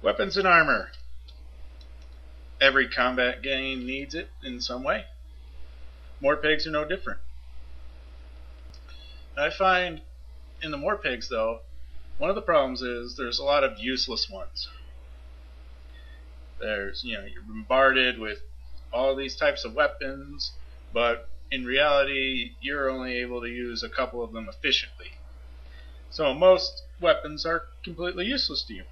Weapons and armor. Every combat game needs it in some way. MMORPGs are no different. I find in the MMORPGs, though, one of the problems is there's a lot of useless ones. There's, you're bombarded with all these types of weapons, but in reality, you're only able to use a couple of them efficiently. So most weapons are completely useless to you.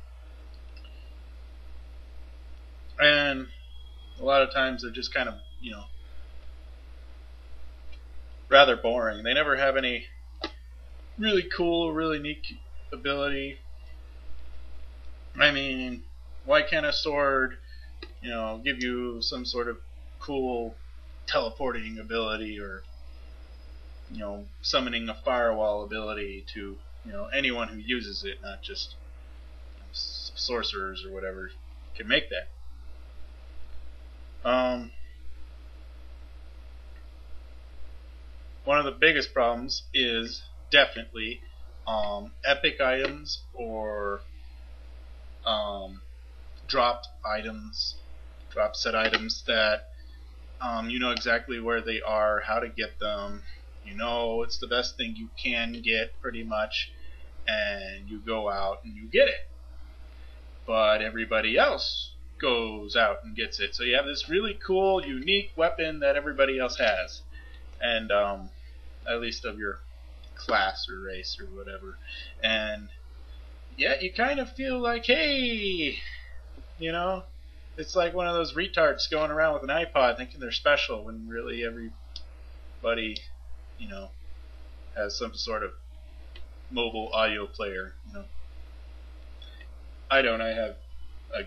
And a lot of times they're just kind of, rather boring. They never have any really cool, really neat ability. I mean, why can't a sword, give you some sort of cool teleporting ability, or summoning a firewall ability to anyone who uses it, not just sorcerers or whatever can make that. One of the biggest problems is definitely epic items or drop set items that you know exactly where they are, how to get them. It's the best thing you can get pretty much, and you go out and you get it. But everybody else goes out and gets it. So you have this really cool, unique weapon that everybody else has. And at least of your class or race or whatever. And yet you kind of feel like, hey, it's like one of those retards going around with an iPod thinking they're special when really everybody, has some sort of mobile audio player. I don't. I have a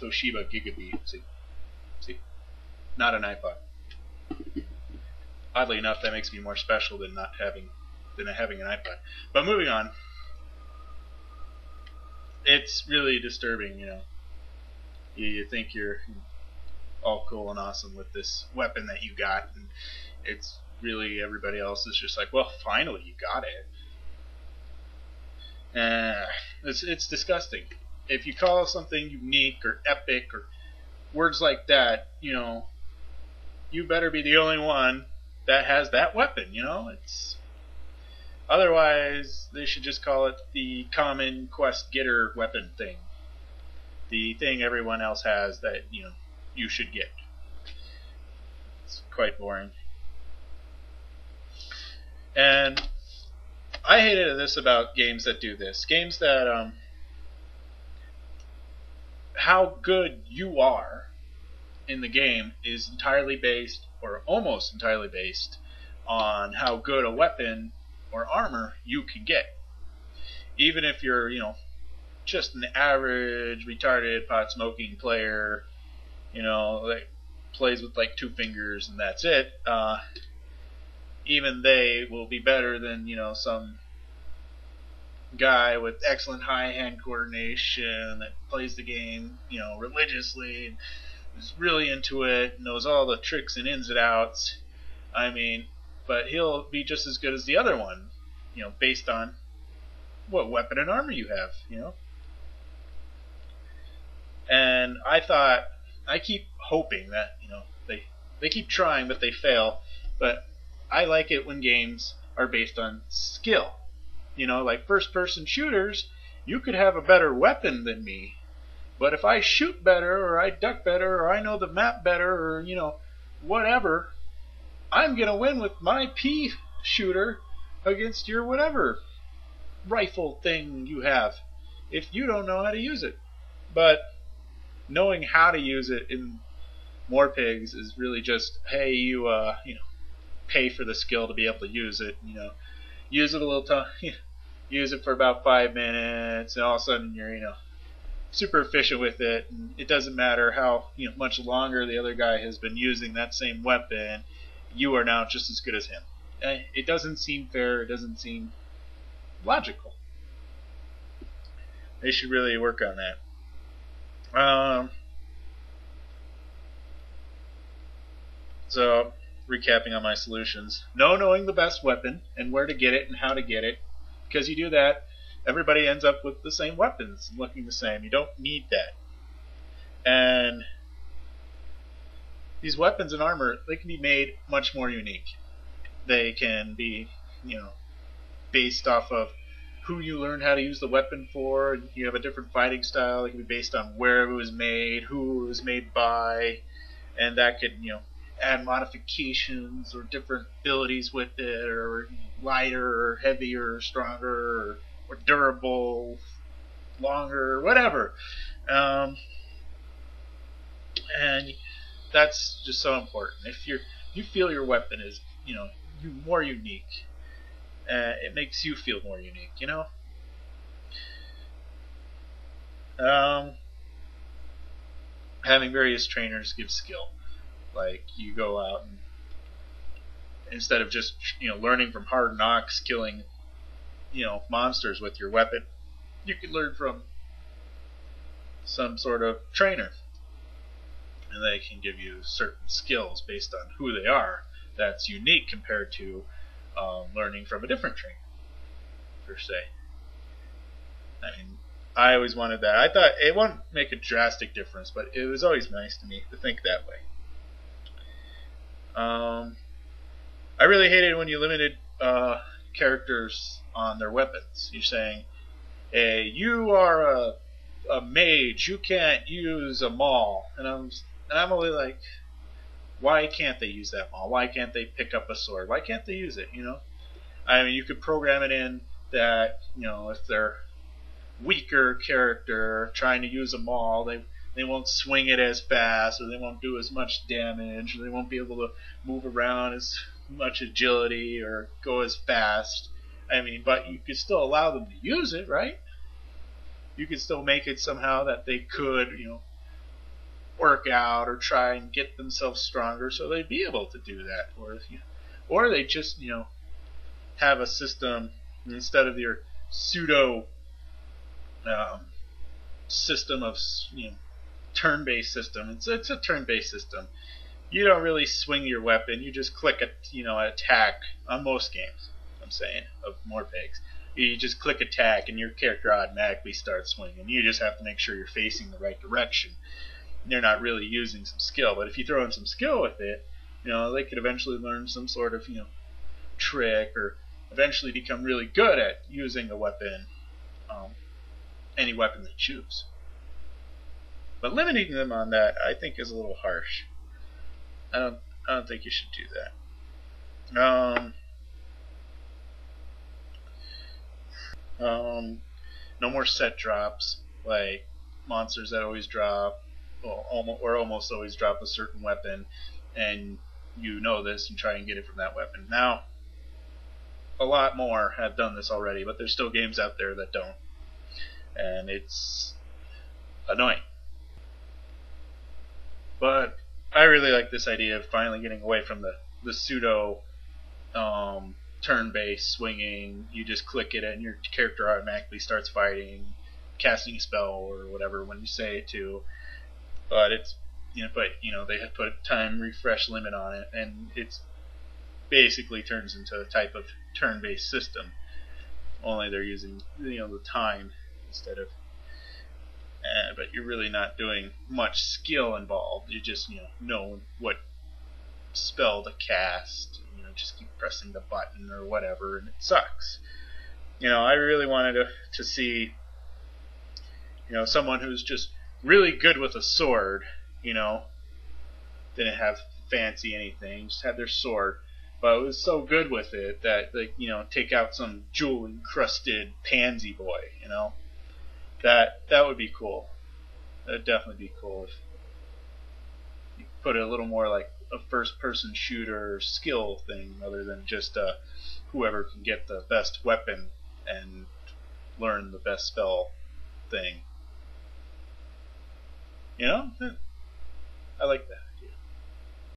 Toshiba Gigabeat. See, not an iPod. Oddly enough, that makes me more special than having an iPod. But moving on, it's really disturbing. You think you're all cool and awesome with this weapon that you got, and it's really everybody else is just like, well, finally you got it. It's disgusting. If you call something unique or epic or words like that, you better be the only one that has that weapon. It's otherwise they should just call it the common quest getter weapon thing, the thing everyone else has that you should get. It's quite boring. And I hated this about games that do this. Games that how good you are in the game is entirely based, or almost entirely based, on how good a weapon or armor you can get. Even if you're, just an average, retarded, pot-smoking player, that plays with like 2 fingers and that's it, even they will be better than, some guy with excellent high-hand coordination that plays the game, religiously, and is really into it, knows all the tricks and ins and outs. But he'll be just as good as the other one, based on what weapon and armor you have, And I keep hoping that, they keep trying, but they fail. But I like it when games are based on skill. Like first-person shooters, you could have a better weapon than me, but if I shoot better, or I duck better, or I know the map better, or, whatever, I'm going to win with my pea shooter against your whatever rifle thing you have, if you don't know how to use it. But knowing how to use it in MMORPGs is really just, hey, you pay for the skill to be able to use it. Use it a little time, use it for about 5 minutes, and all of a sudden you're super efficient with it. And it doesn't matter how much longer the other guy has been using that same weapon. You are now just as good as him. It doesn't seem fair. It doesn't seem logical. They should really work on that. So, recapping on my solutions. Knowing the best weapon and where to get it and how to get it. Because you do that, everybody ends up with the same weapons looking the same. You don't need that. And these weapons and armor, they can be made much more unique. They can be, based off of who you learned how to use the weapon for. You have a different fighting style. It can be based on where it was made, who it was made by, and that could, add modifications or different abilities with it, or lighter, or heavier, or stronger, or durable, longer, whatever. And that's just so important. If you feel your weapon is, more unique, it makes you feel more unique, Having various trainers gives skill. Like, you go out and instead of just, learning from hard knocks, killing, monsters with your weapon, you can learn from some sort of trainer. And they can give you certain skills based on who they are that's unique compared to learning from a different trainer, per se. I mean, I always wanted that. I thought it wouldn't make a drastic difference, but it was always nice to me to think that way. I really hated when you limited characters on their weapons. You're saying, hey, you are a mage, you can't use a maul. And I'm only like, why can't they use that maul? Why can't they pick up a sword? Why can't they use it, I mean, you could program it in that, if they're weaker character trying to use a maul, they won't swing it as fast, or they won't do as much damage, or they won't be able to move around as much agility or go as fast. I mean, but you could still allow them to use it, right? You could still make it somehow that they could, work out or try and get themselves stronger so they'd be able to do that. Or they just, have a system instead of your pseudo system of, turn-based system. It's a turn-based system. You don't really swing your weapon. You just click attack on most games. I'm saying of MMORPGs. You just click attack and your character automatically starts swinging. You just have to make sure you're facing the right direction. You're not really using some skill. But if you throw in some skill with it, they could eventually learn some sort of trick, or eventually become really good at using a weapon, any weapon they choose. But limiting them on that, I think, is a little harsh. I don't think you should do that. No more set drops, like monsters that always drop, or almost always drop a certain weapon, and this and try and get it from that weapon. Now, a lot more have done this already, but there's still games out there that don't, and it's annoying. But I really like this idea of finally getting away from the pseudo turn-based swinging. You just click it and your character automatically starts fighting, casting a spell or whatever when you say it to. But it's they have put a time refresh limit on it, and it's basically turns into a type of turn-based system. Only they're using the time instead of. But you're really not doing much skill involved. You just know what spell to cast. Just keep pressing the button or whatever, and it sucks. I really wanted to see someone who's just really good with a sword. Didn't have fancy anything, just had their sword, but was so good with it that take out some jewel encrusted pansy boy. That would be cool. That'd definitely be cool if you put it a little more like a first-person shooter skill thing, other than just whoever can get the best weapon and learn the best spell thing. I like that.